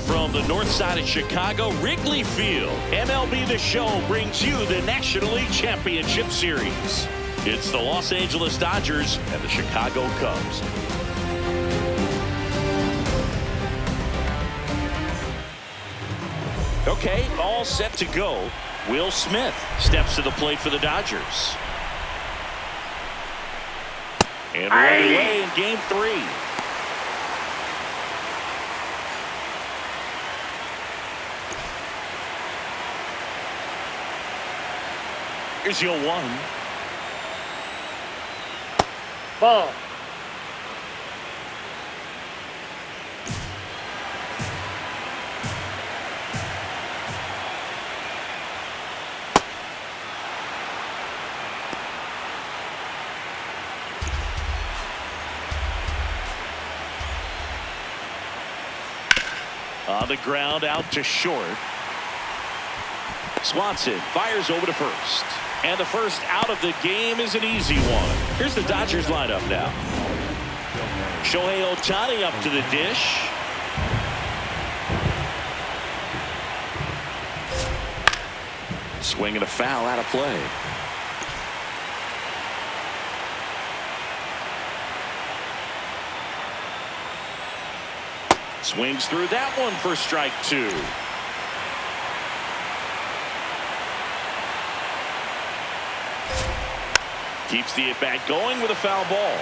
From the north side of Chicago, Wrigley Field, MLB The Show brings you the National League Championship Series. It's the Los Angeles Dodgers and the Chicago Cubs. Okay, all set to go. Will Smith steps to the plate for the Dodgers. And we're underway in Game 3. Here's your 1. Ball. On the ground, out to short. Swanson fires over to first. And the first out of the game is an easy one. Here's the Dodgers lineup now. Shohei Ohtani up to the dish. Swing and a foul out of play. Swings through that one for strike 2. Keeps the at-bat going with a foul ball.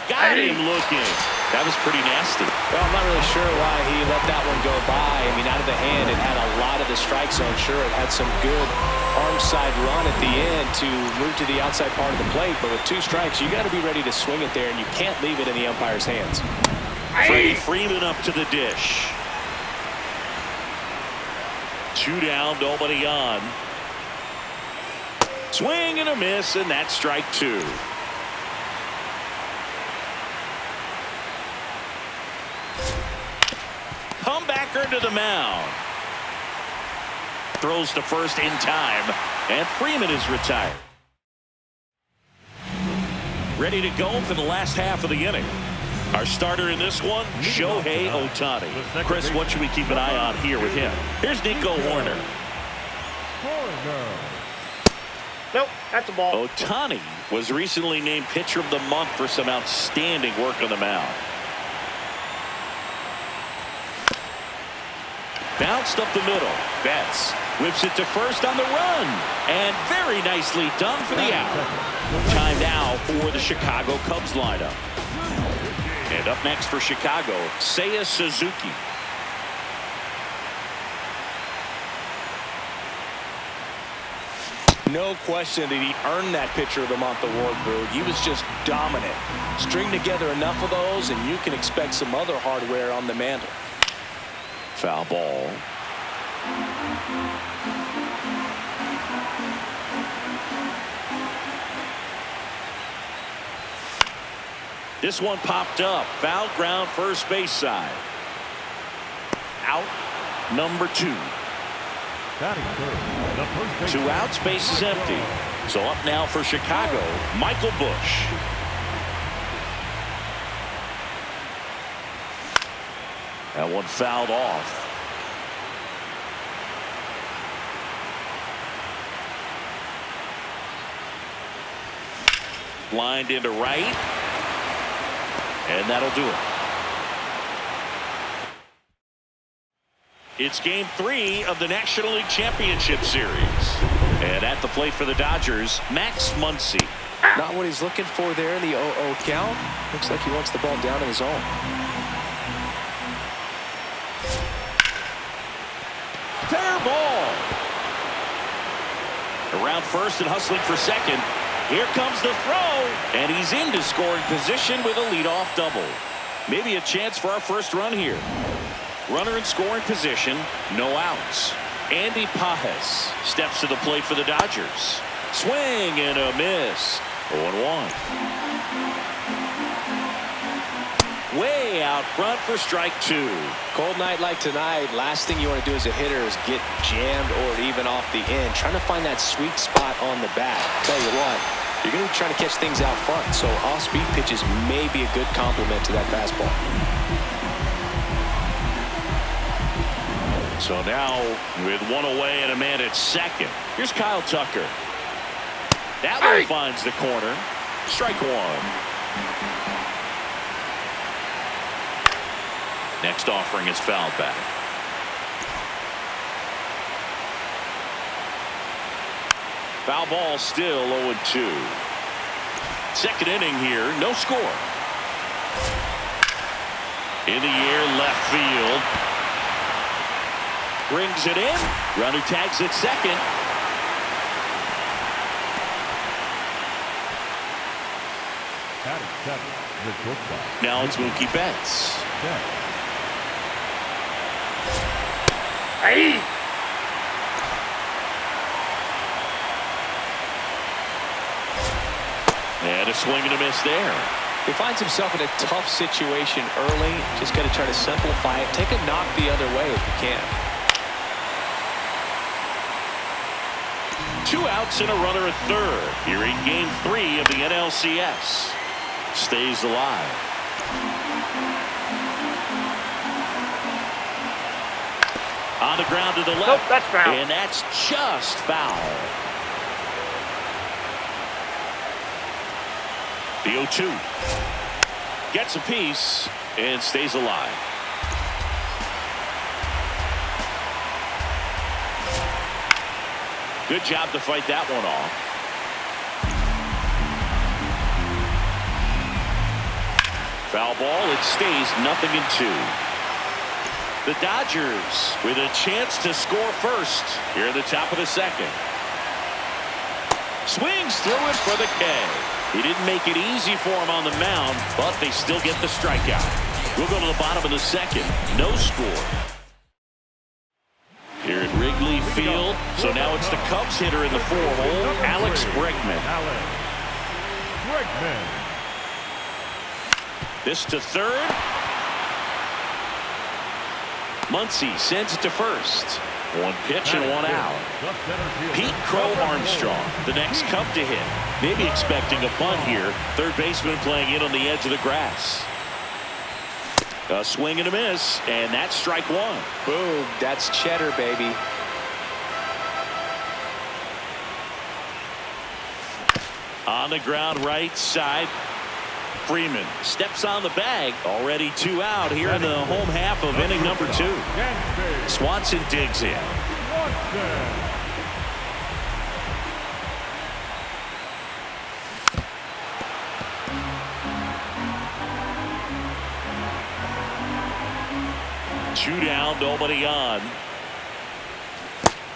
Got him looking. That was pretty nasty. Well, I'm not really sure why he let that one go by. I mean, out of the hand, it had a lot of the strike zone. Sure, it had some good arm side run at the end to move to the outside part of the plate. But with 2 strikes, you got to be ready to swing it there, and you can't leave it in the umpire's hands. Freddie Freeman up to the dish. 2 down, nobody on. Swing and a miss, and that's strike 2. Comebacker to the mound. Throws to first in time, and Freeman is retired. Ready to go for the last half of the inning. Our starter in this one, Shohei Ohtani. Chris, what should we keep an eye on here with him? Here's Nico Hoerner. Nope, that's a ball. Ohtani was recently named Pitcher of the Month for some outstanding work on the mound. Bounced up the middle. Betts whips it to first on the run. And very nicely done for the out. Time now for the Chicago Cubs lineup. And up next for Chicago, Seiya Suzuki. No question that he earned that Pitcher of the Month award, Boo. He was just dominant. String together enough of those, and you can expect some other hardware on the mantle. Foul ball. This one popped up. Foul ground first base side. Out number 2. 2 outs, base is empty. So up now for Chicago, Michael Busch. That one fouled off. lined into right. And that'll do it. It's game 3 of the National League Championship Series. And at the plate for the Dodgers, Max Muncy. Not what he's looking for there in the 0-0 count. Looks like he wants the ball down in his zone. Fair ball. Around first and hustling for second. Here comes the throw. And he's into scoring position with a leadoff double. Maybe a chance for our first run here. Runner in scoring position. No outs. Andy Pajes steps to the plate for the Dodgers. Swing and a miss. 0-1. Way out front for strike 2. Cold night like tonight, last thing you want to do as a hitter is get jammed or even off the end. Trying to find that sweet spot on the bat. Tell you what, you're going to be trying to catch things out front, so off-speed pitches may be a good complement to that fastball. So now with one away and a man at second. Here's Kyle Tucker. That one finds the corner. Strike 1. Next offering is fouled back. Foul ball still 0-2. Second inning here, no score. In the air, left field. Brings it in. Runner tags at second. Now it's Mookie Betts. Hey! And a swing and a miss there. He finds himself in a tough situation early. Just got to try to simplify it. Take a knock the other way if you can. 2 outs and a runner at third here in game 3 of the NLCS. Stays alive. On the ground to the left. Nope, that's foul. And that's just foul. The 0-2. Gets a piece and stays alive. Good job to fight that one off. Foul ball. It stays 0-2. The Dodgers with a chance to score first here at the top of the second. Swings through it for the K. He didn't make it easy for him on the mound, but they still get the strikeout. We'll go to the bottom of the second. No score. Here at Wrigley Field. So now it's the Cubs hitter in the 4-hole, Alex Bregman. This to third. Muncy sends it to first. 1 pitch and 1 out. Pete Crow Armstrong, the next Cub to hit. Maybe expecting a bunt here. Third baseman playing in on the edge of the grass. A swing and a miss, and that's strike 1. Boom, that's cheddar, baby. On the ground right side. Freeman steps on the bag. Already 2 out here in the home half of inning number 2. Swanson digs in. Two down, nobody on.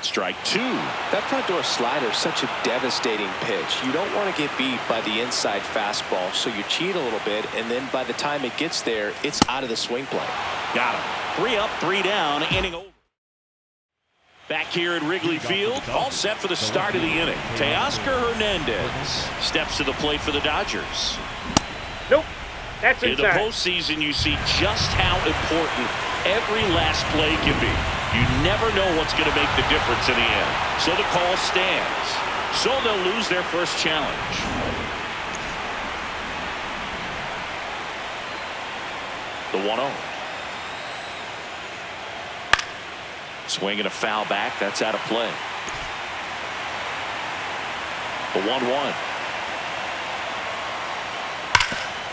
Strike 2. That front door slider is such a devastating pitch. You don't want to get beat by the inside fastball, so you cheat a little bit, and then by the time it gets there, it's out of the swing play. Got him. 3 up, 3 down, inning over. Back here at Wrigley Field, all set for the start of the inning. Teoscar Hernandez steps to the plate for the Dodgers. Nope. That's in the postseason, you see just how important every last play can be. You never know what's going to make the difference in the end. So the call stands. So they'll lose their first challenge. The 1-0. Swing and a foul back. That's out of play. The 1-1.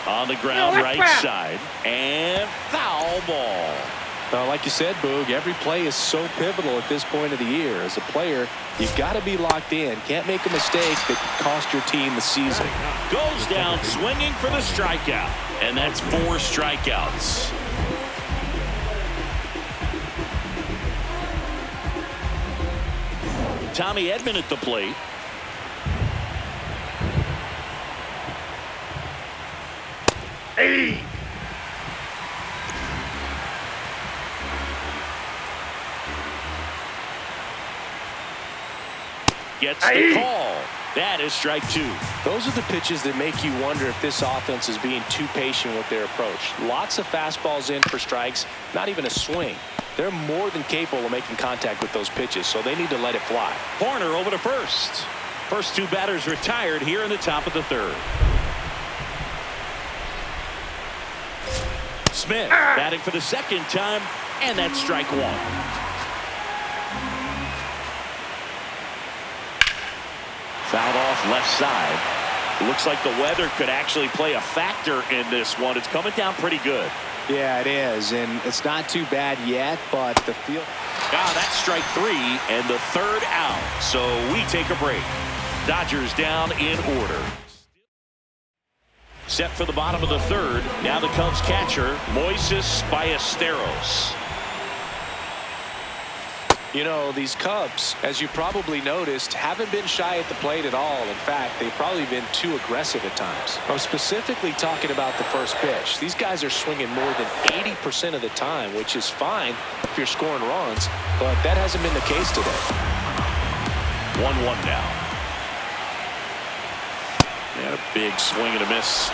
On the ground, No, right crap. side. And foul ball. Like you said, Boog, every play is so pivotal at this point of the year. As a player, you've got to be locked in. Can't make a mistake that could cost your team the season. Goes down swinging for the strikeout. And that's 4 strikeouts. Tommy Edman at the plate. Hey. Gets the call. That is strike 2. Those are the pitches that make you wonder if this offense is being too patient with their approach. Lots of fastballs in for strikes, not even a swing. They're more than capable of making contact with those pitches, so they need to let it fly. Corner over to first. First 2 batters retired here in the top of the 3rd. Smith batting for the 2nd time, and that's strike 1. Fouled off left side. Looks like the weather could actually play a factor in this one. It's coming down pretty good. Yeah, it is, and it's not too bad yet, but the field. That's strike 3 and the 3rd out. So we take a break. Dodgers down in order. Set for the bottom of the 3rd. Now the Cubs catcher, Moises Ballesteros. You know, these Cubs, as you probably noticed, haven't been shy at the plate at all. In fact, they've probably been too aggressive at times. I'm specifically talking about the first pitch. These guys are swinging more than 80% of the time, which is fine if you're scoring runs, but that hasn't been the case today. 1-1 now. And a big swing and a miss.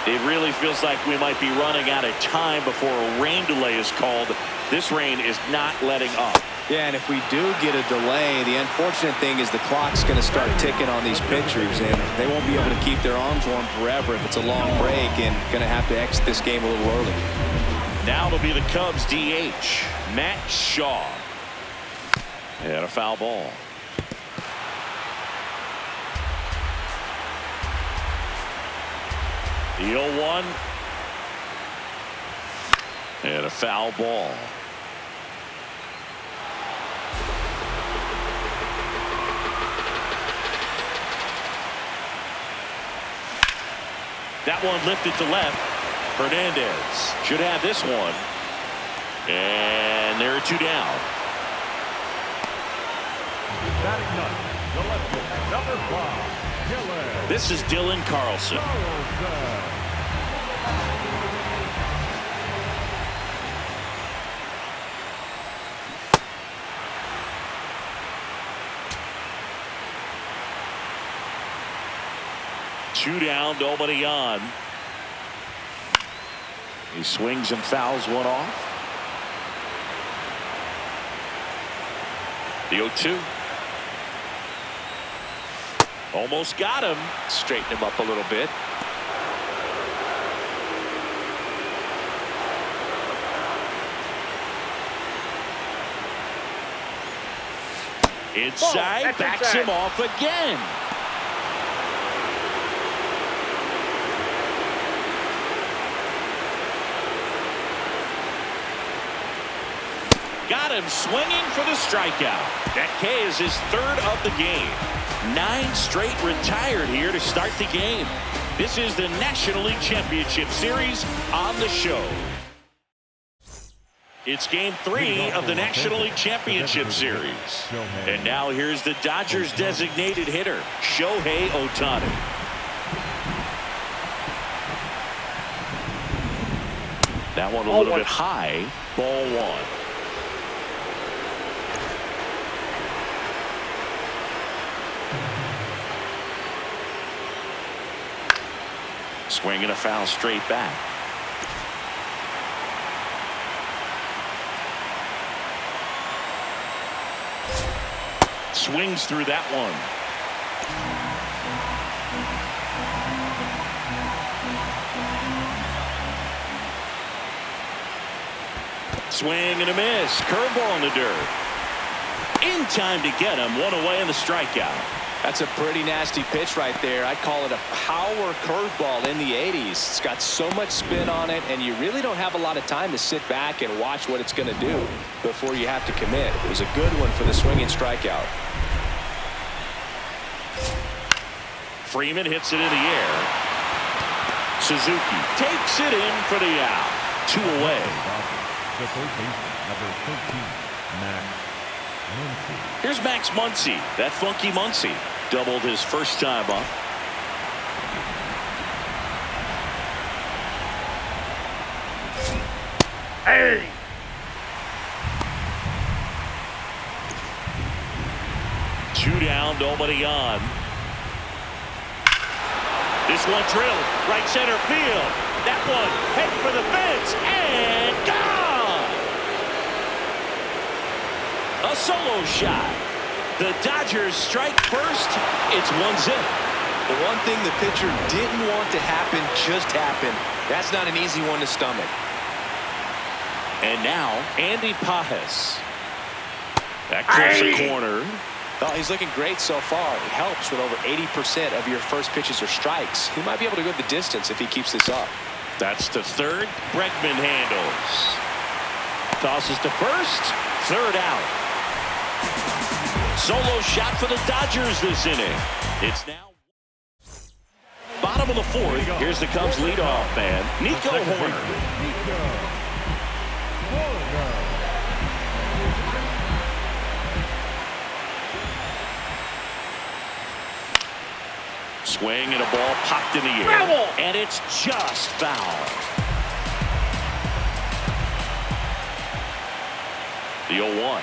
It really feels like we might be running out of time before a rain delay is called. This rain is not letting up. Yeah, and if we do get a delay, the unfortunate thing is the clock's going to start ticking on these pitchers, and they won't be able to keep their arms warm forever if it's a long break, and going to have to exit this game a little early. Now it'll be the Cubs DH, Matt Shaw. And a foul ball. The 0-1. And a foul ball. That one lifted to left. Hernandez should have this one. And there are 2 down. Batting ninth, the lefty, number 5, Dylan. This is Dylan Carlson. Two down, nobody on. He swings and fouls one off. The 0-2. Almost got him. Straighten him up a little bit. Inside, backs him off again. Got him swinging for the strikeout. That K is his 3rd of the game. 9 straight retired here to start the game. This is the National League Championship Series on the show. It's game 3 of the National League Championship Series. And now here's the Dodgers designated hitter, Shohei Ohtani. That one a little bit high. Ball 1. Swing and a foul straight back. Swings through that one. Swing and a miss. Curveball in the dirt. In time to get him. One away in the strikeout. That's a pretty nasty pitch right there. I'd call it a power curveball in the 80s. It's got so much spin on it, and you really don't have a lot of time to sit back and watch what it's going to do before you have to commit. It was a good one for the swinging strikeout. Freeman hits it in the air. Suzuki takes it in for the out. 2 away. The third baseman, number 13, Max Muncy. Here's Max Muncy. That funky Muncy doubled his first time up. Hey! Two down, nobody on. This one drilled right center field. That one heading for the fence and gone. A solo shot. The Dodgers strike first. It's 1-0. The one thing the pitcher didn't want to happen just happened. That's not an easy one to stomach. And now Andy Pajes. That clips the corner. Well, he's looking great so far. It helps when over 80% of your first pitches are strikes. He might be able to go the distance if he keeps this up. That's to third. Bregman handles. Tosses to first. Third out. Solo shot for the Dodgers this inning. It's now bottom of the fourth. Here's the Cubs leadoff man, Nico Horner. Swing and a ball popped in the air. Foul! And it's just foul. The 0-1.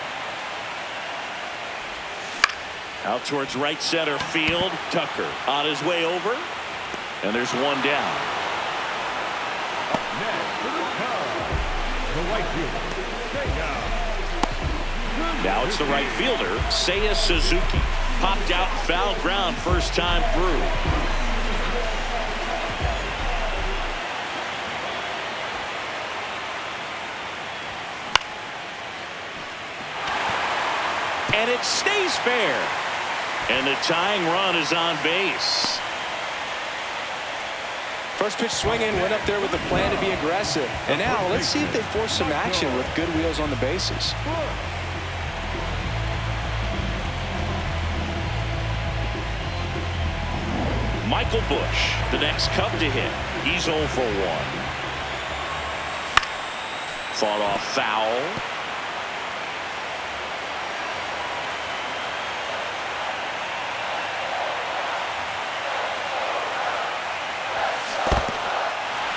Out towards right center field. Tucker on his way over. And there's one down. Next for the Cubs, the right fielder, Seiya. Now it's the right fielder, Seiya Suzuki. Popped out, foul ground first time through. And it stays fair. And the tying run is on base. First pitch swinging, went up there with the plan to be aggressive. And now let's see if they force some action with good wheels on the bases. Michael Busch, the next Cub to hit. He's 0 for 1. Fought off foul.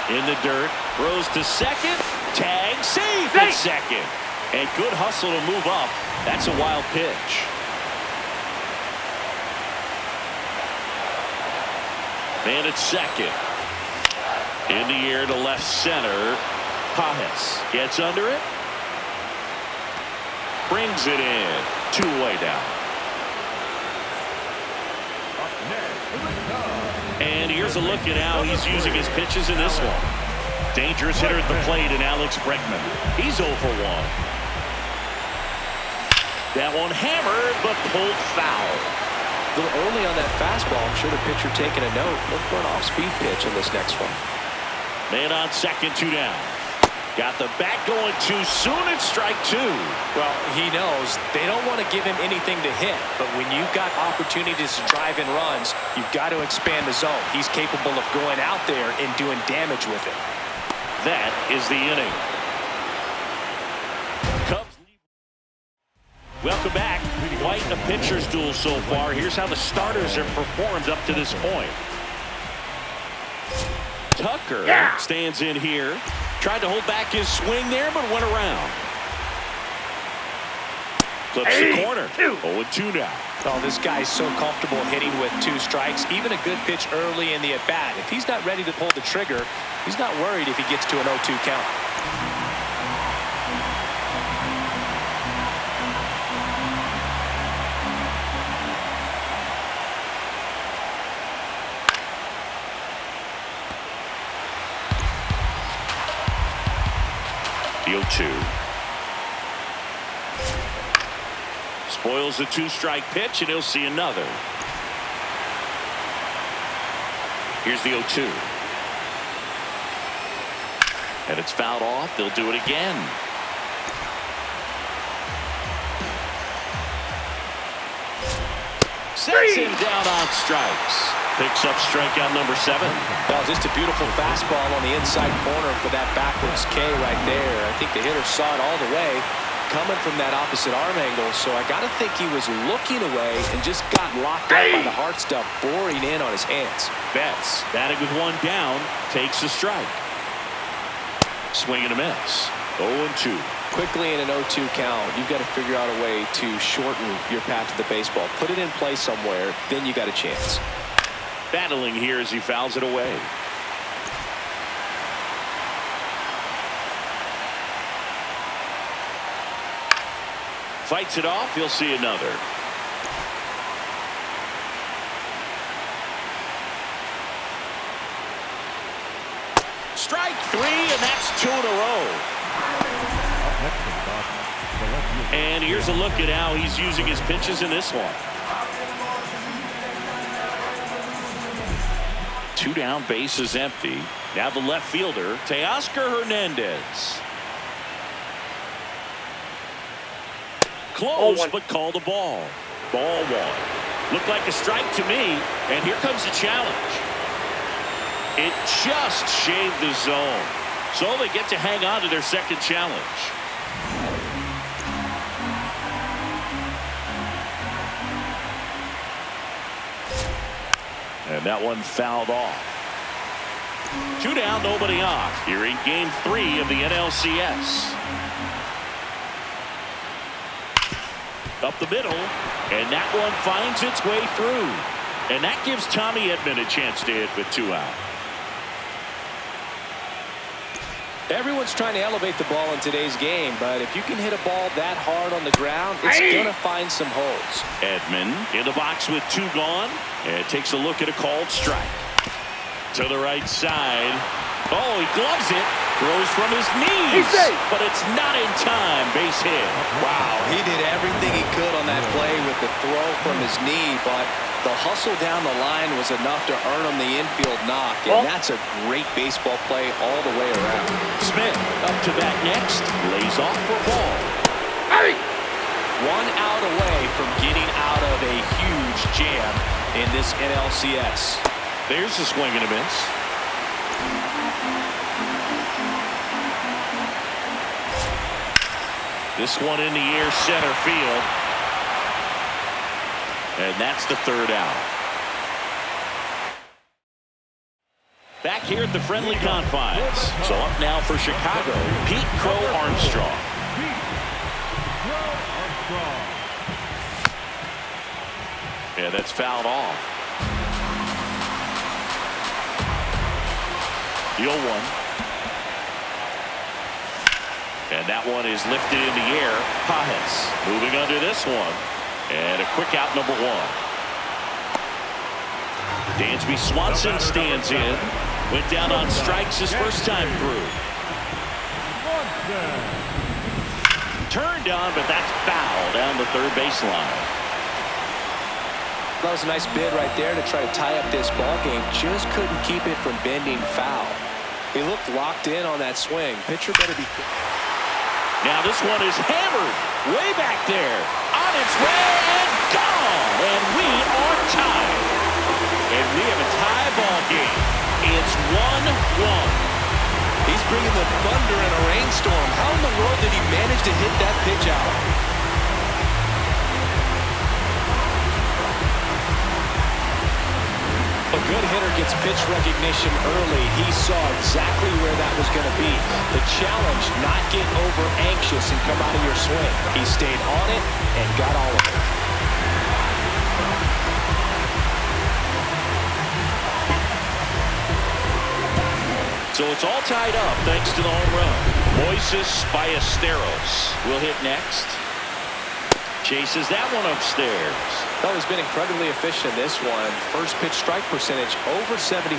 In the dirt, throws to second. Tag, save at second. And good hustle to move up. That's a wild pitch. And it's second. In the air to left center. Pajes gets under it. Brings it in. 2 away down. Up next for the Cubs. And here's a look at how he's using his pitches in this one. Dangerous hitter at the plate in Alex Bregman. He's 0 for 1. That one hammered but pulled foul. A little early on that fastball. I'm sure the pitcher taking a note. Look for an off-speed pitch in this next one. Man on second, 2 down. Got the bat going too soon. It's strike 2. Well, he knows they don't want to give him anything to hit. But when you've got opportunities to drive in runs, you've got to expand the zone. He's capable of going out there and doing damage with it. That is the inning. Cubs lead. Welcome back. Quite a pitcher's duel so far. Here's how the starters have performed up to this point. Tucker stands in here. Tried to hold back his swing there, but went around. Clips the corner. 0-2 now. Oh, this guy's so comfortable hitting with 2 strikes. Even a good pitch early in the at-bat. If he's not ready to pull the trigger, he's not worried if he gets to an 0-2 count. The 0-2. Spoils the 2-strike pitch, and he'll see another. Here's the 0-2. And it's fouled off. They'll do it again. Sets him down on strikes. Picks up strikeout number 7. Well, just a beautiful fastball on the inside corner for that backwards K right there. I think the hitter saw it all the way coming from that opposite arm angle, so I got to think he was looking away and just got locked up by the hard stuff boring in on his hands. Betts, batting with 1 down, takes a strike. Swing and a miss. 0-2. Quickly in an 0-2 count, you've got to figure out a way to shorten your path to the baseball. Put it in play somewhere, then you got a chance. Battling here as he fouls it away. Fights it off. He'll see another. Strike 3, and that's 2 in a row. And here's a look at how he's using his pitches in this one. 2 down, base is empty. Now the left fielder, Teoscar Hernandez. Close, but called a ball. Ball 1. Looked like a strike to me, and here comes the challenge. It just shaved the zone, so they get to hang on to their second challenge. And that one fouled off. 2 down, nobody on. Here in game 3 of the NLCS. Up the middle, and that one finds its way through. And that gives Tommy Edman a chance to hit with 2 out. Everyone's trying to elevate the ball in today's game, but if you can hit a ball that hard on the ground, it's going to find some holes. Edman in the box with 2 gone, and takes a look at a called strike. To the right side. Oh, he gloves it. Throws from his knees. But it's not in time. Base hit. Wow, he did everything he could on that play with the throw from his knee, but the hustle down the line was enough to earn him the infield knock, and that's a great baseball play all the way around. Smith up to bat next. Lays off for ball. 1 out away from getting out of a huge jam in this NLCS. There's a swing and a miss. This one in the air, center field. And that's the 3rd out. Back here at the friendly confines. So up now for Chicago, Pete Crow Armstrong. Yeah, that's fouled off. The 0-1. And that one is lifted in the air. Pajes moving under this one. And a quick out, number 1. Dansby Swanson stands in. Went down on strikes his first time through. Turned on, but that's foul down the 3rd baseline. That was a nice bid right there to try to tie up this ball game. Just couldn't keep it from bending foul. He looked locked in on that swing. Pitcher better be. Now this one is hammered way back there. On its way and gone. And we are tied. And we have a tie ball game. It's 1-1. He's bringing the thunder in a rainstorm. How in the world did he manage to hit that pitch out? A good hitter gets pitch recognition early. He saw exactly where that was going to be. The challenge, not get over anxious and come out of your swing. He stayed on it and got all of it. So it's all tied up thanks to the home run. Moises Ballesteros will hit next. Chases that one upstairs. Well, he's been incredibly efficient in this one. First pitch strike percentage over 70%.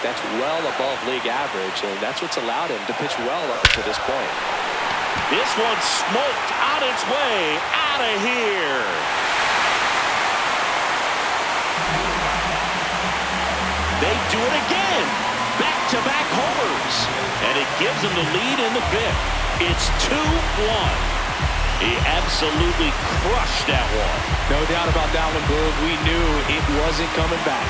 That's well above league average, and that's what's allowed him to pitch well up to this point. This one smoked on its way out of here. They do it again. Back-to-back homers. And it gives him the lead in the fifth. It's 2-1. He absolutely crushed that one. No doubt about that one, Boog. We knew it wasn't coming back.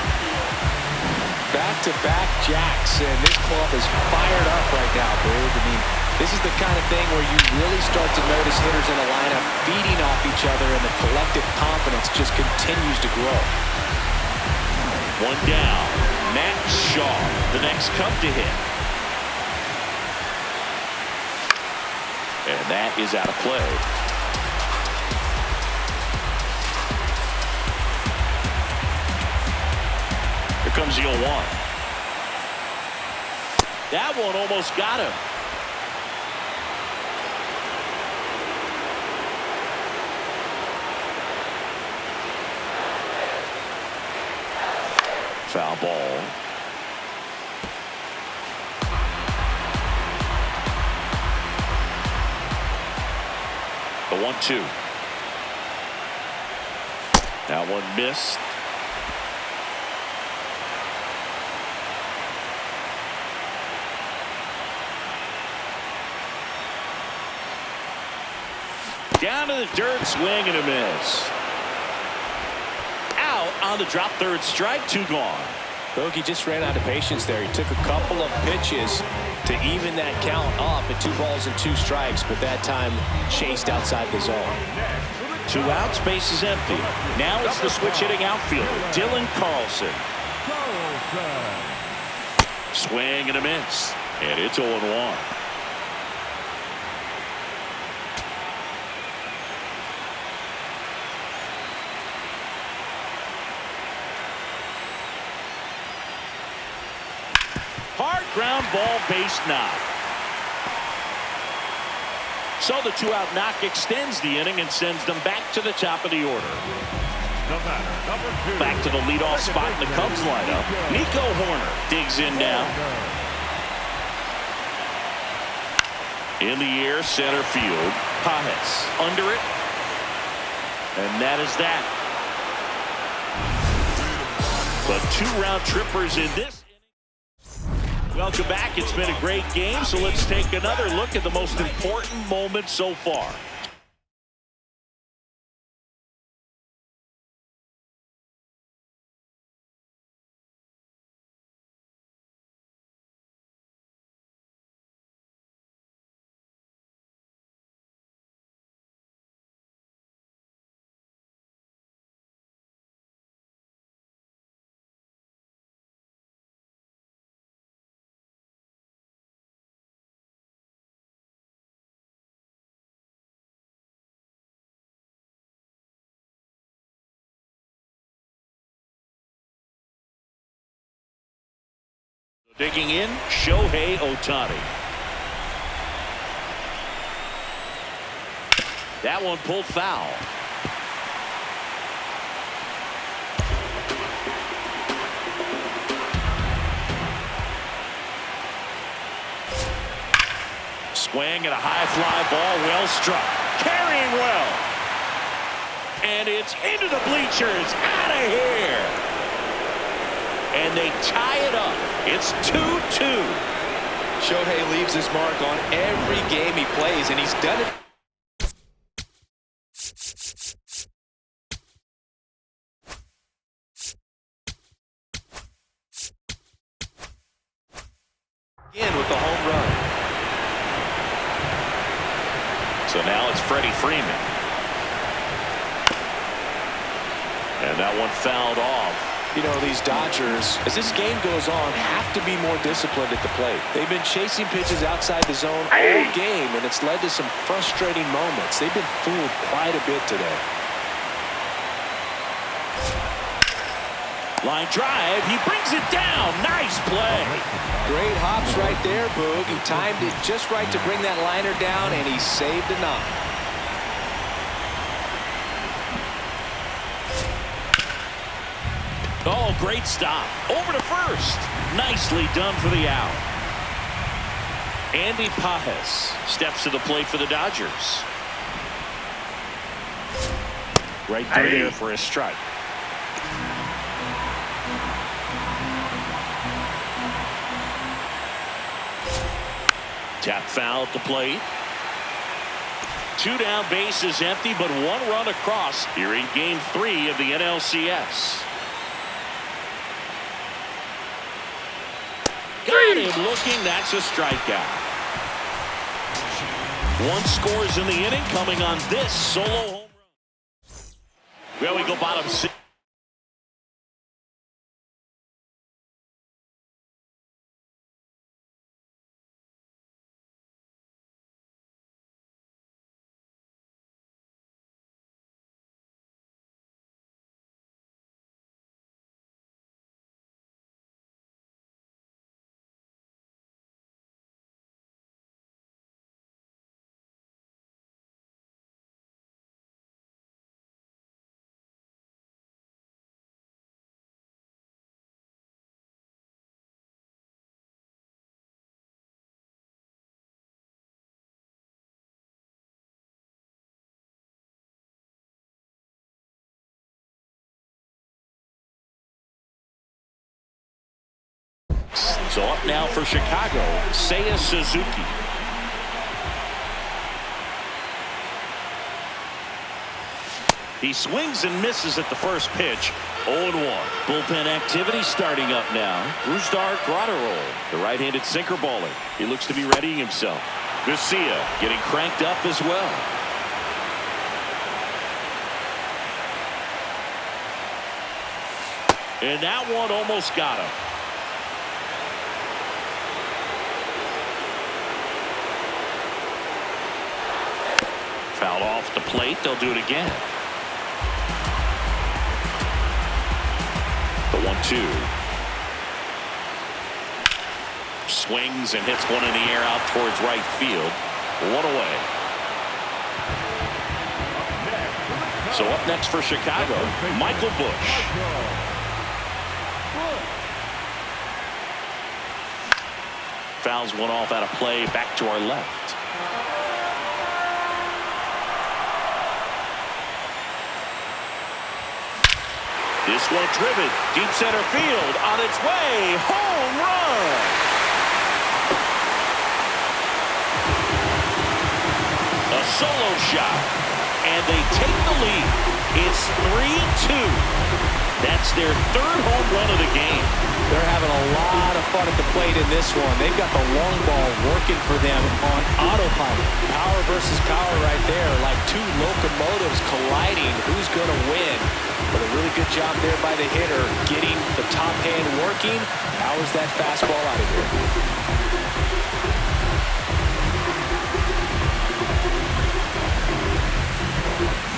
Back-to-back jacks, and this club is fired up right now, Boog. I mean, this is the kind of thing where you really start to notice hitters in a lineup feeding off each other, and the collective confidence just continues to grow. One down. Matt Shaw, the next Cub to hit. And that is out of play. Here comes the 0-1. That one almost got him. Foul ball. The 1-2. That one missed. Down to the dirt, swing and a miss. Out on the drop, third strike, 2 gone. Bogey just ran out of patience there. He took a couple of pitches to even that count up at 2 balls and 2 strikes, but that time chased outside the zone. 2 outs, base is empty. Now it's the switch hitting outfielder, Dylan Carlson. Swing and a miss, and it's 0-1. Hard ground ball, base knock. So the 2-out knock extends the inning and sends them back to the top of the order. Back to the leadoff spot in the Cubs lineup. Nico Horner digs in now. In the air, center field. Pajes under it. And that is that. But 2 round trippers in this. Welcome back. It's been a great game, so let's take another look at the most important moment so far. Digging in, Shohei Ohtani. That one pulled foul. Swing and a high fly ball, well struck. Carrying well. And it's into the bleachers, out of here. And they tie it up. It's 2-2. Shohei leaves his mark on every game he plays, and he's done it. Again with the home run. So now it's Freddie Freeman. And that one fouled off. You know, these Dodgers, as this game goes on, have to be more disciplined at the plate. They've been chasing pitches outside the zone all game, and it's led to some frustrating moments. They've been fooled quite a bit today. Line drive, he brings it down. Nice play. Great hops right there, Boog. He timed it just right to bring that liner down, and he saved a knock. Oh, great stop. Over to first. Nicely done for the out. Andy Pajes steps to the plate for the Dodgers. Right there for a strike. Tap foul at the plate. 2 down, bases empty, but 1 run across here in Game 3 of the NLCS. Got him looking. That's a strikeout. 1 scores in the inning, coming on this solo home run. Well, we go bottom 6. So up now for Chicago, Seiya Suzuki. He swings and misses at the first pitch. 0-1. Bullpen activity starting up now. Brusdar Graterol, the right-handed sinker baller. He looks to be readying himself. Garcia getting cranked up as well. And that one almost got him. Fouled off the plate. They'll do it again. The 1-2. Swings and hits one in the air out towards right field. 1 away. So up next for Chicago, Michael Busch. Fouls one off out of play, back to our left. This one driven deep center field, on its way, home run. A solo shot, and they take the lead. It's 3-2. That's their 3rd home run of the game. They're having a lot of fun at the plate in this one. They've got the long ball working for them on autopilot. Power versus power right there, like 2 locomotives colliding. Who's going to win? But a really good job there by the hitter, getting the top hand working. Powers that fastball out of here.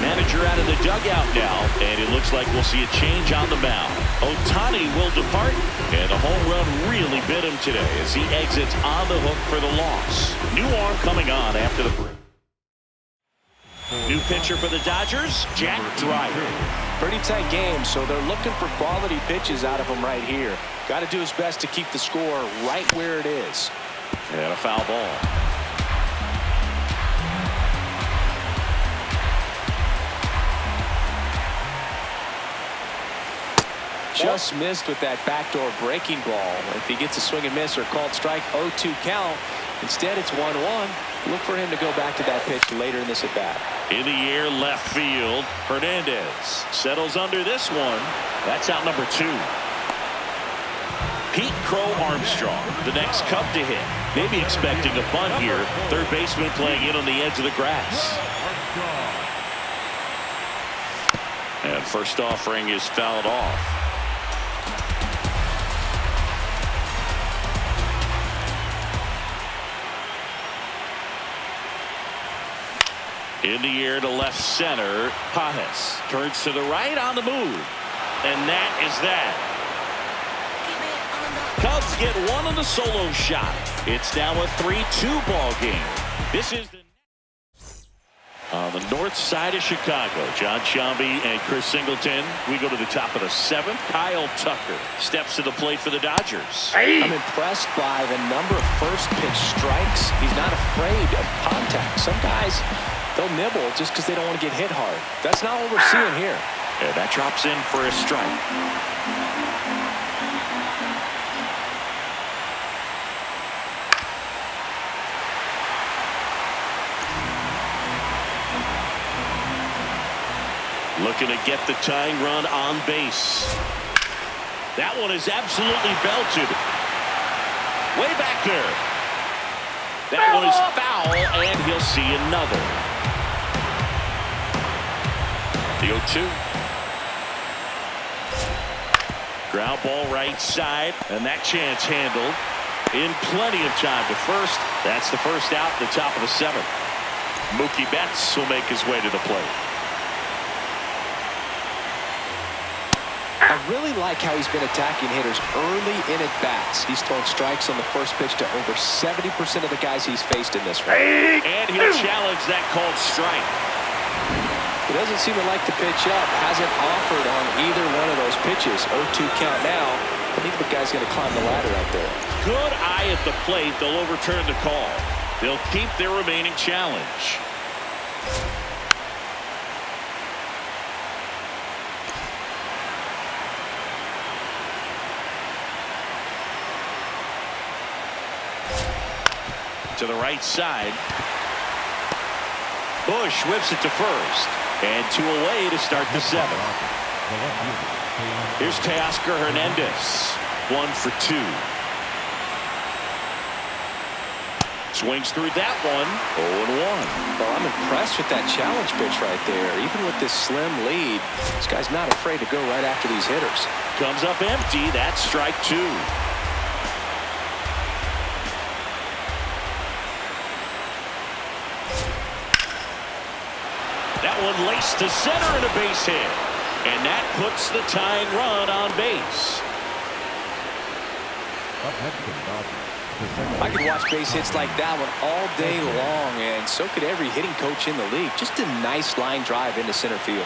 Manager out of the dugout now, and it looks like we'll see a change on the mound. Ohtani will depart, and the home run really bit him today as he exits on the hook for the loss. New arm coming on after the break. New pitcher for the Dodgers, Jack Dreyer. Pretty tight game, so they're looking for quality pitches out of him right here. Got to do his best to keep the score right where it is. And a foul ball. Just missed with that backdoor breaking ball. If he gets a swing and miss or called strike, 0-2 count. Instead, it's 1-1. Look for him to go back to that pitch later in this at bat. In the air, left field. Hernandez settles under this one. That's out number 2. Pete Crow Armstrong, the next Cub to hit. Maybe expecting a bunt here. Third baseman playing in on the edge of the grass. And first offering is fouled off. In the air to left center, Pajes turns to the right on the move. And that is that. Cubs get one on the solo shot. It's now a 3-2 ball game. This is on the north side of Chicago. John Sciambi and Chris Singleton. We go to the top of the 7th. Kyle Tucker steps to the plate for the Dodgers. I'm impressed by the number of first pitch strikes. He's not afraid of contact. Some guys, they'll nibble just because they don't want to get hit hard. That's not what we're seeing here. And that drops in for a strike. Looking to get the tying run on base. That one is absolutely belted. Way back there. That one is foul, and he'll see another. The 0-2. Ground ball right side, and that chance handled in plenty of time to first. That's the first out at the top of the 7th. Mookie Betts will make his way to the plate. I really like how he's been attacking hitters early in at-bats. He's thrown strikes on the first pitch to over 70% of the guys he's faced in this one. And he'll challenge that called strike. He doesn't seem to like to pitch up. Hasn't offered on either one of those pitches. 0-2 count now. I think the guy's going to climb the ladder out there. Good eye at the plate. They'll overturn the call. They'll keep their remaining challenge. To the right side. Bush whips it to first. And 2 away to start the 7th. Here's Teoscar Hernandez. 1 for 2. Swings through that one. 0-1. Well, I'm impressed with that challenge pitch right there. Even with this slim lead, this guy's not afraid to go right after these hitters. Comes up empty. That's strike 2. That one laced to center and a base hit. And that puts the tying run on base. I could watch base hits like that one all day long, and so could every hitting coach in the league. Just a nice line drive into center field.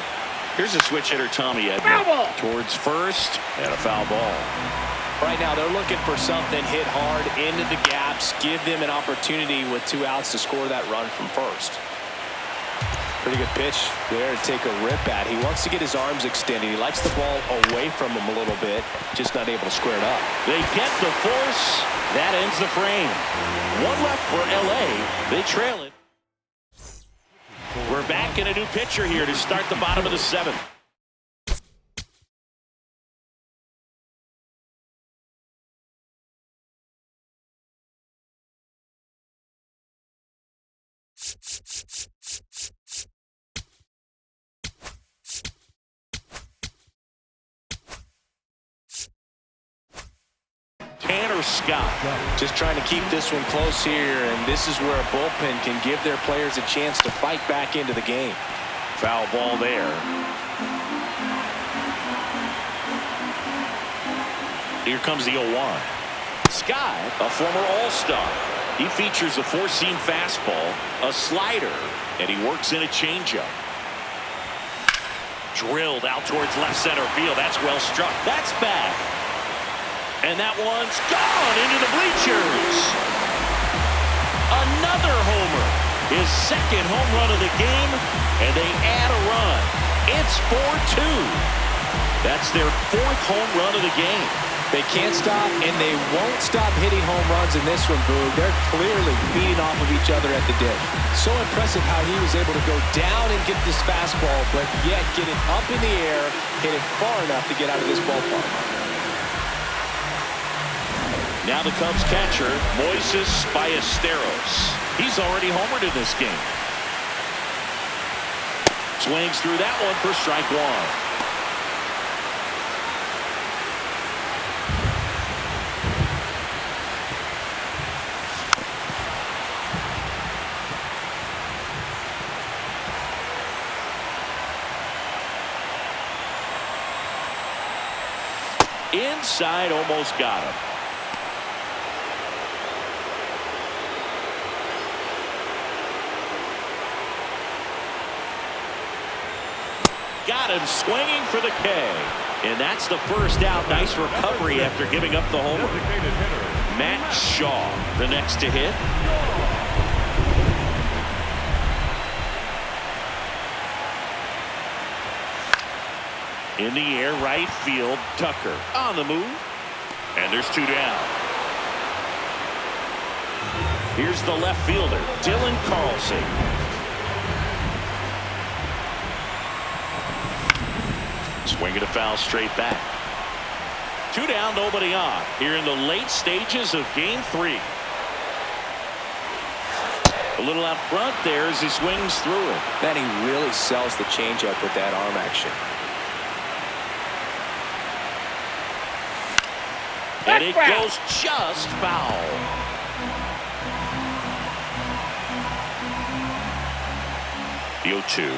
Here's a switch hitter, Tommy Edman, towards first, and a foul ball. Right now, they're looking for something hit hard into the gaps, give them an opportunity with 2 outs to score that run from first. Pretty good pitch there to take a rip at. He wants to get his arms extended. He likes the ball away from him a little bit, just not able to square it up. They get the force. That ends the frame. 1 left for L.A. They trail it. We're back in a new pitcher here to start the bottom of the 7th. Scott just trying to keep this one close here, and this is where a bullpen can give their players a chance to fight back into the game. Foul ball there. Here comes the 0-1. Scott, a former all-star. He features a 4-seam fastball, a slider, and he works in a changeup. Drilled out towards left center field. That's well struck. That's back. And that one's gone into the bleachers. Another homer. His 2nd home run of the game, and they add a run. It's 4-2. That's their 4th home run of the game. They can't stop, and they won't stop hitting home runs in this one, Boog. They're clearly feeding off of each other at the dish. So impressive how he was able to go down and get this fastball, but yet get it up in the air, hit it far enough to get out of this ballpark. Now the Cubs catcher, Moises Ballesteros. He's already homered in this game. Swings through that one for strike 1. Inside, almost got him. Got him swinging for the K. And that's the first out. Nice recovery after giving up the homer. Matt Shaw, the next to hit. In the air, right field, Tucker on the move. And there's 2 down. Here's the left fielder, Dylan Carlson. Swinging a foul straight back. 2 down, nobody on here in the late stages of game 3. A little out front there as he swings through it. Man, he really sells the changeup with that arm action. And it goes just foul. The 0-2.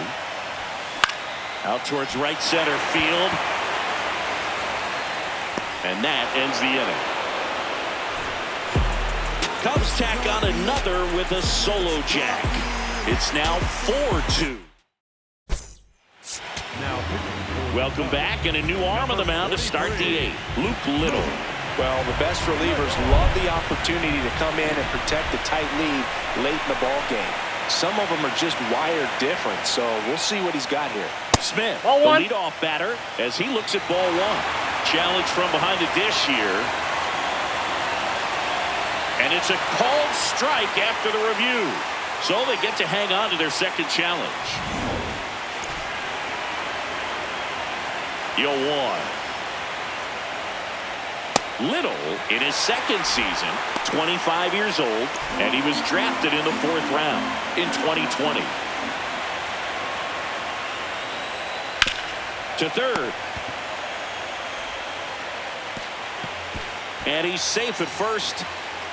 Out towards right center field. And that ends the inning. Cubs tack on another with a solo jack. It's now 4-2. Welcome back, and a new arm on the mound to start the 8th. Luke Little. Well, the best relievers love the opportunity to come in and protect a tight lead late in the ball game. Some of them are just wired different, so we'll see what he's got here. Smith, ball the one. leadoff batter, as he looks at ball 1. Challenge from behind the dish here. And it's a called strike after the review. So they get to hang on to their second challenge. The 0-1. Little in his second season, 25 years old, and he was drafted in the 4th round in 2020. To third. And he's safe at first.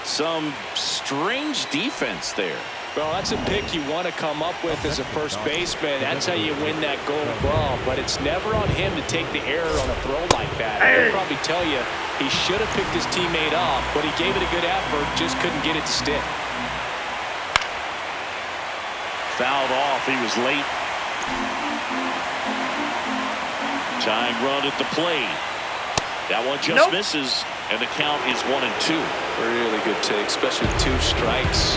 Some strange defense there. Well, that's a pick you want to come up with as a first baseman. That's how you win that gold glove. But it's never on him to take the error on a throw like that. He'll probably tell you he should have picked his teammate off, but he gave it a good effort, just couldn't get it to stick. Fouled off. He was late. Tying run at the plate. That one just misses, and the count is 1-2. Really good take, especially with 2 strikes.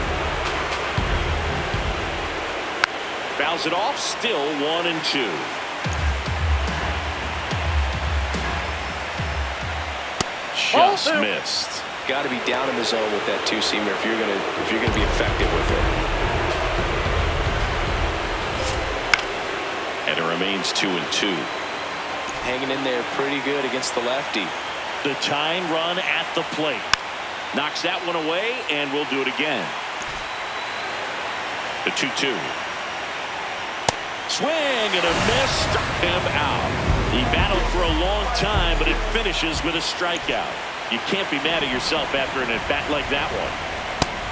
Fouls it off, still 1-2. Just missed. Got to be down in the zone with that 2-seamer if you're gonna be effective with it. And it remains 2-2. Hanging in there pretty good against the lefty. The tying run at the plate. Knocks that one away, and we'll do it again. The 2-2. Swing and a miss, struck him out. He battled for a long time, but it finishes with a strikeout. You can't be mad at yourself after an at-bat like that one.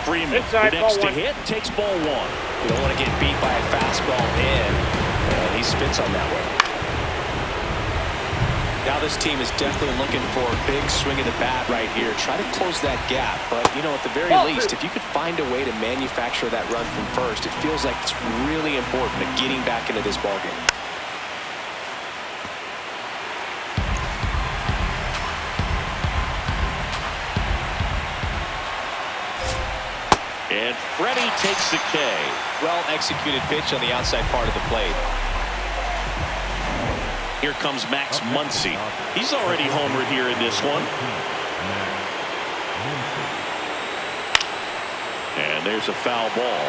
Freeman, Inside, the next to ball 1. hit, takes ball 1. You don't want to get beat by a fastball in. He spits on that one. Now this team is definitely looking for a big swing of the bat right here. Try to close that gap. But, you know, at the very least, if you could find a way to manufacture that run from first, it feels like it's really important to getting back into this ballgame. And Freddie takes the K. Well-executed pitch on the outside part of the plate. Here comes Max Muncy. He's already homered here in this one. And there's a foul ball.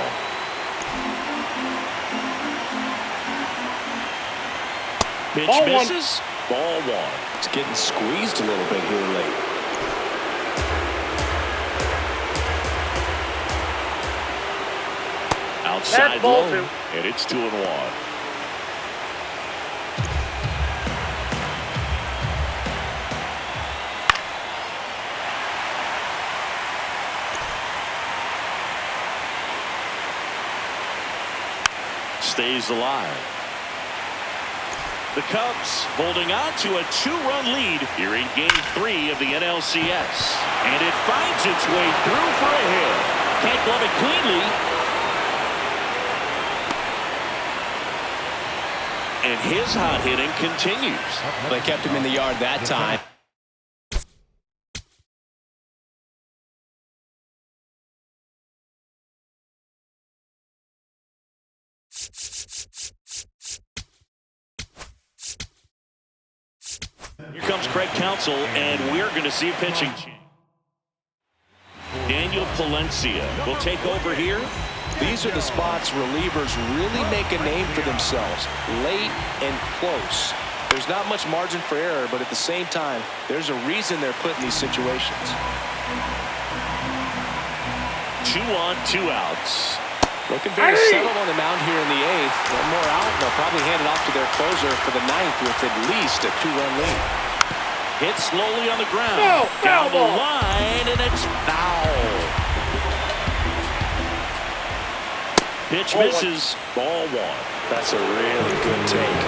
Pitch Ball misses. Ball 1. It's getting squeezed a little bit here late. Outside ball low. 2. And it's 2-1. Stays alive. The Cubs holding on to a 2-run lead here in Game 3 of the NLCS. And it finds its way through for a hit. Can't glove it cleanly. And his hot hitting continues. They kept him in the yard that time. Here comes Craig Counsell, and we're going to see a pitching change. Daniel Palencia will take over here. These are the spots relievers really make a name for themselves. Late and close. There's not much margin for error, but at the same time, there's a reason they're put in these situations. 2 on, 2 outs. Looking very settled on the mound here in the 8th. One more out, and they'll probably hand it off to their closer for the 9th with at least a 2-run lead. Hit slowly on the ground. No, down the ball. line, and it's foul. Pitch misses. Ball 1. That's a really good take.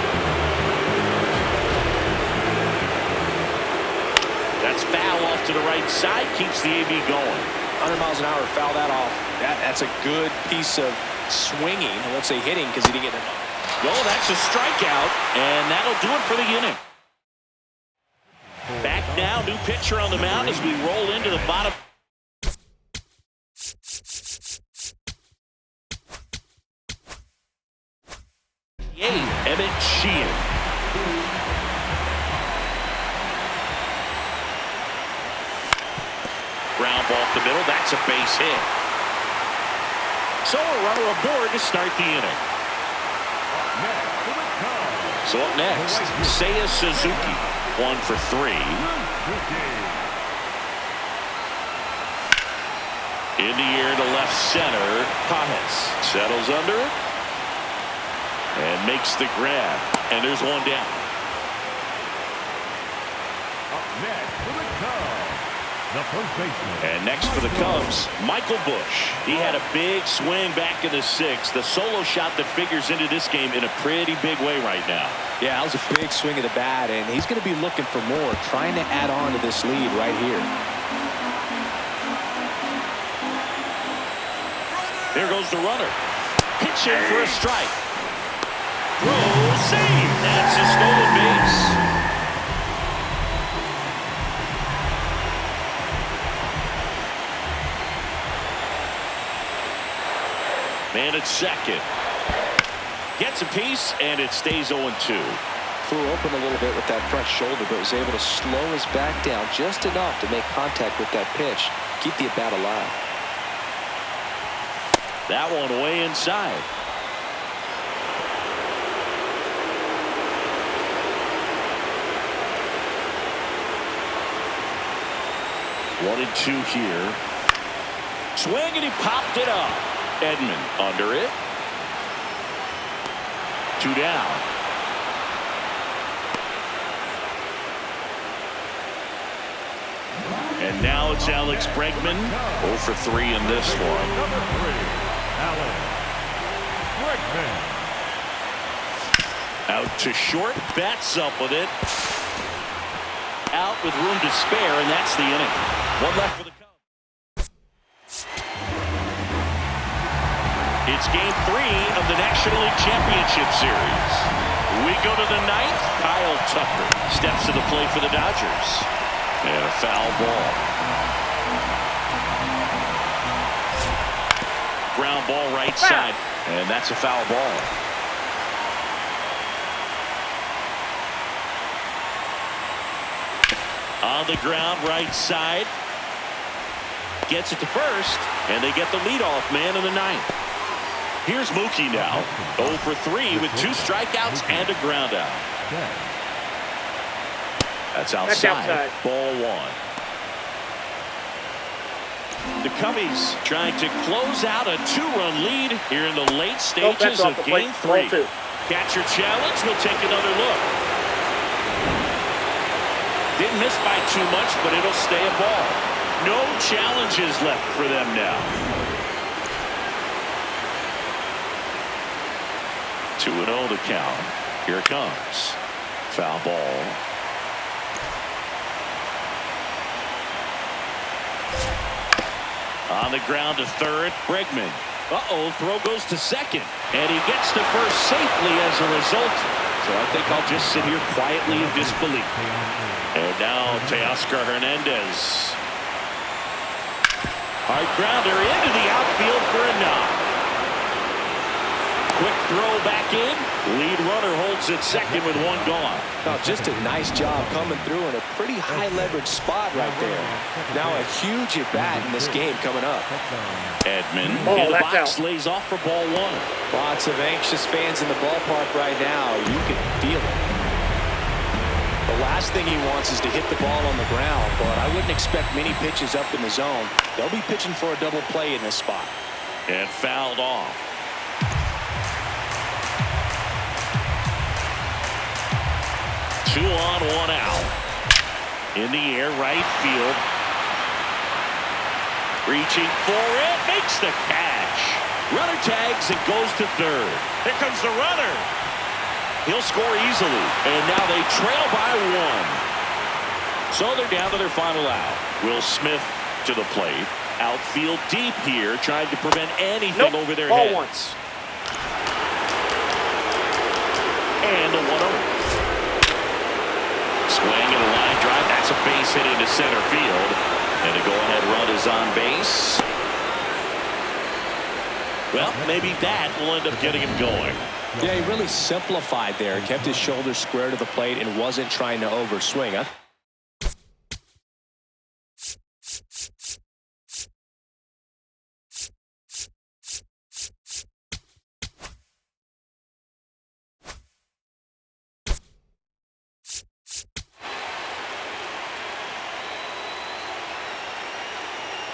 That's foul off to the right side. Keeps the AB going. 100 miles an hour, foul that off. That's a good piece of swinging. I won't say hitting because he didn't get it. Well, that's a strikeout, and that'll do it for the inning. Back now, new pitcher on the mound as we roll into the bottom. Emmett Sheehan. Ground ball up the middle. That's a base hit. So a runner aboard to start the inning. So up next, Seiya Suzuki. 1 for 3. In the air to left center. Pajes settles under it. And makes the grab. And there's one down. Up next for the Cubs, the first baseman. And next for the Cubs, Michael Busch. He had a big swing back in the 6th. The solo shot that figures into this game in a pretty big way right now. Yeah, that was a big swing of the bat, and he's going to be looking for more, trying to add on to this lead right here. There goes the runner. Pitch in for a strike. Throw, save. That's a stolen base. Man at second. Gets a piece, and it stays 0-2. Flew open a little bit with that front shoulder, but was able to slow his back down just enough to make contact with that pitch. Keep the at-bat alive. That one way inside. One and 2 here. Swing, and he popped it up. Edman under it. 2 down. And now it's Alex Bregman. 0 for 3 in this one. Number 3, Alex Bregman. Out to short. Bats up with it. Out with room to spare, and that's the inning. One left for the Cubs. It's game 3 of the National League Championship Series. We go to the 9th. Kyle Tucker steps to the plate for the Dodgers. And a foul ball. Ground ball right side. And that's a foul ball. On the ground right side. Gets it to first. And they get the leadoff man in the 9th. Here's Mookie now. 0 for 3 with 2 strikeouts and a ground out. That's outside. Ball 1. The Cubbies trying to close out a 2-run lead here in the late stages of game 3. Catcher challenge. We'll take another look. Didn't miss by too much, but it'll stay a ball. No challenges left for them now. 2-0 to count. Here it comes. Foul ball. On the ground to third. Bregman. Throw goes to second. And he gets to first safely as a result. So I think I'll just sit here quietly in disbelief. And now Teoscar Hernandez. Hard grounder into the outfield for a knock. Quick throw back in. Lead runner holds it second with 1 gone. Oh, just a nice job coming through in a pretty high leverage spot right there. Now a huge at bat in this game coming up. Edman in the box lays off for ball 1. Lots of anxious fans in the ballpark right now. You can feel it. The last thing he wants is to hit the ball on the ground, but I wouldn't expect many pitches up in the zone. They'll be pitching for a double play in this spot. And fouled off. 2 on, 1 out. In the air, right field. Reaching for it, makes the catch. Runner tags and goes to third. Here comes the runner. He'll score easily, and now they trail by 1. So they're down to their final out. Will Smith to the plate. Outfield deep here, trying to prevent anything over their heads. Once. And the 1-0. Swing and a line drive. That's a base hit into center field. And a go-ahead run is on base. Well, maybe that will end up getting him going. Yeah, he really simplified there. Kept his shoulders square to the plate and wasn't trying to overswing. I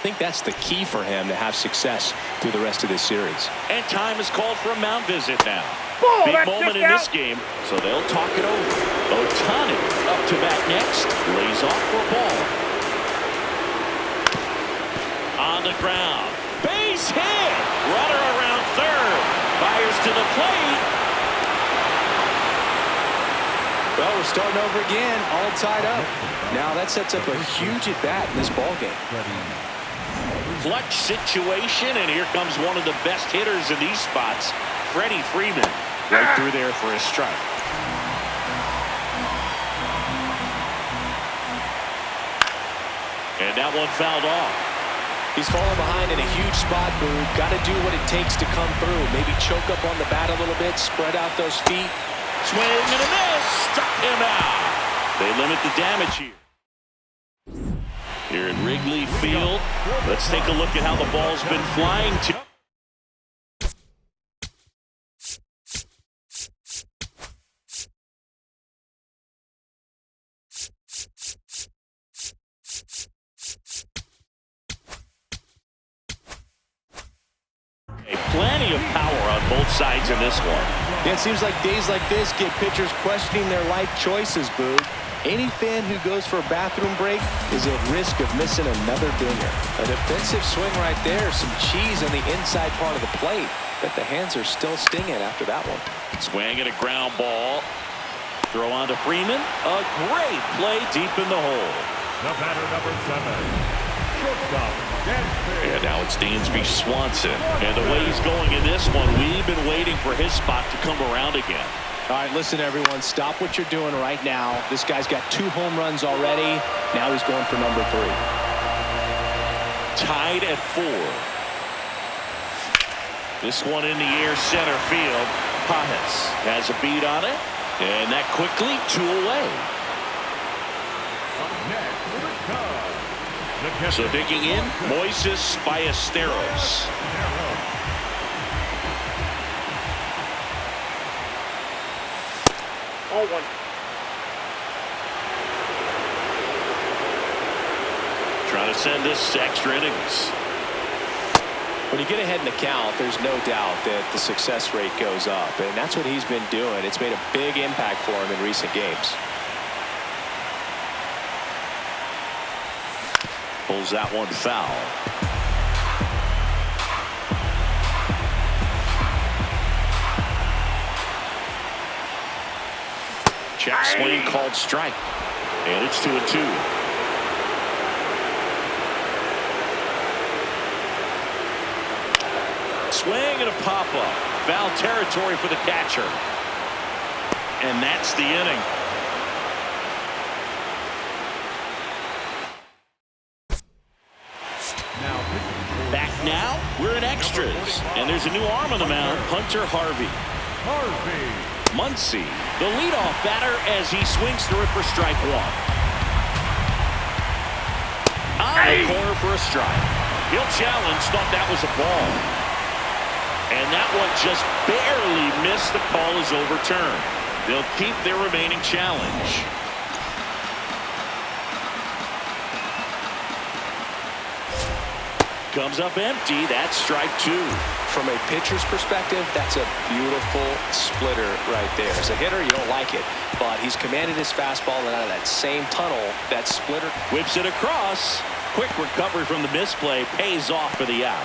think that's the key for him to have success through the rest of this series. And time is called for a mound visit now. Ball, Big moment in this game, so they'll talk it over. Ohtani up to bat next. Lays off for a ball. On the ground. Base hit. Runner around third. Fires to the plate. Well, we're starting over again, all tied up. Now that sets up a huge at-bat in this ballgame. Clutch situation, and here comes one of the best hitters in these spots, Freddie Freeman. Right through there for a strike. And that one fouled off. He's falling behind in a huge spot, Boog. Got to do what it takes to come through. Maybe choke up on the bat a little bit, spread out those feet. Swing and a miss. Struck him out. They limit the damage here. Here at Wrigley Field, let's take a look at how the ball's been flying to. Plenty of power on both sides in this one. Yeah, it seems like days like this get pitchers questioning their life choices, Boog. Any fan who goes for a bathroom break is at risk of missing another dinger. A defensive swing right there, some cheese on the inside part of the plate. But the hands are still stinging after that one. Swing and a ground ball. Throw on to Freeman. A great play deep in the hole. The batter, number 7. Shortstop, Dansby. And now it's Dansby Swanson. And the way he's going in this one, we've been waiting for his spot to come around again. All right, listen, everyone. Stop what you're doing right now. This guy's got 2 home runs already. Now he's going for number 3. Tied at 4. This one in the air, center field. Pajes has a beat on it. And that quickly 2 away. So digging in, Moises Ballesteros. All 1. Trying to send this to extra innings. When you get ahead in the count, there's no doubt that the success rate goes up. And that's what he's been doing. It's made a big impact for him in recent games. Pulls that one foul. Check swing called strike. And it's 2-2. Swing and a pop-up. Foul territory for the catcher. And that's the inning. Back now, we're in extras. And there's a new arm on the mound, Hunter Harvey. Muncy, the leadoff batter, as he swings through it for strike 1. On the corner for a strike. He'll challenge, thought that was a ball. And that one just barely missed. The call is overturned. They'll keep their remaining challenge. comes up empty. That's strike 2. From a pitcher's perspective, that's a beautiful splitter right there. As a hitter, you don't like it, but he's commanded his fastball, and out of that same tunnel, that splitter Whips it across. Quick recovery from the misplay, pays off for the out.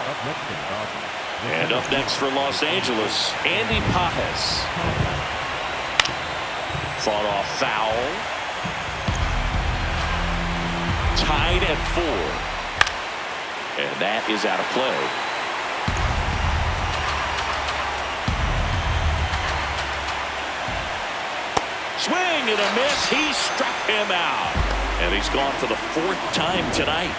And up next for Los Angeles, Andy Pages. Fought off foul. Tied at 4. And that is out of play. Swing and a miss. He struck him out. And he's gone for the 4th time tonight.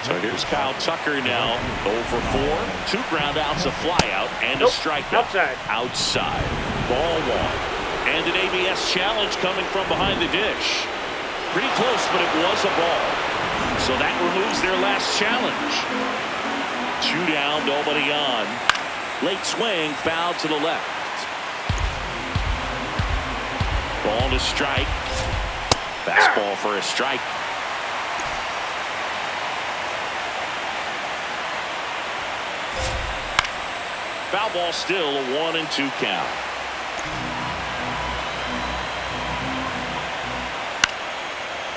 So here's Kyle Tucker now. 0 for 4. 2 ground outs, a fly out, and a strikeout. Outside. Ball 1. And an ABS challenge coming from behind the dish. Pretty close, but it was a ball. So that removes their last challenge. 2 down, nobody on. Late swing, foul to the left. Ball to strike. Fastball for a strike. Foul ball still, a 1-2 count.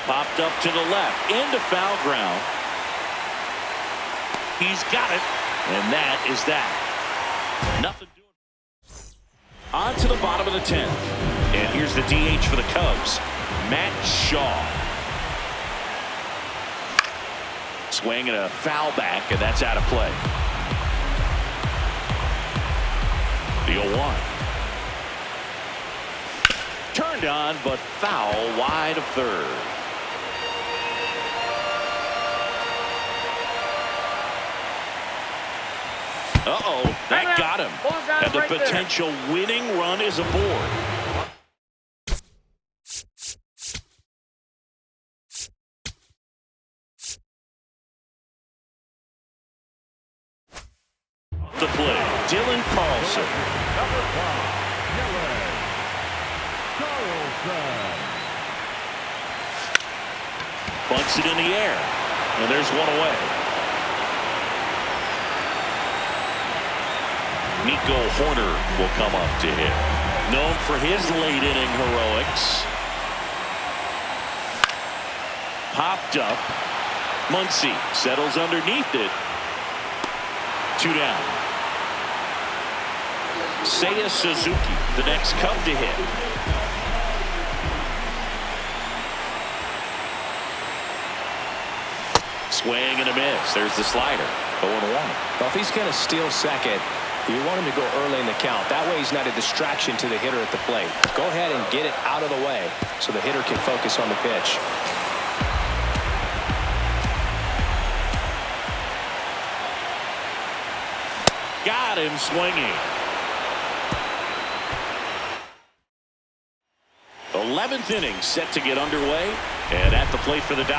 Popped up to the left, into foul ground. He's got it, and that is that. Nothing doing. On to the bottom of the 10th. And here's the DH for the Cubs, Matt Shaw. Swing and a foul back, and that's out of play. The 0-1. Turned on, but foul wide of third. Uh-oh, that got him. And the potential winning run is aboard. The play, Dylan Carlson. Number 5, Dylan Carlson. Bunts it in the air. And there's one away. Nico Horner will come up to hit. Known for his late inning heroics. Popped up. Muncy settles underneath it. 2 down. Seiya Suzuki, the next Cub to hit. Swing and a miss. There's the slider. 0-1. Well, if he's going to steal second, you want him to go early in the count. That way he's not a distraction to the hitter at the plate. Go ahead and get it out of the way so the hitter can focus on the pitch. Got him swinging. 11th inning set to get underway. And at the plate for the Dodgers.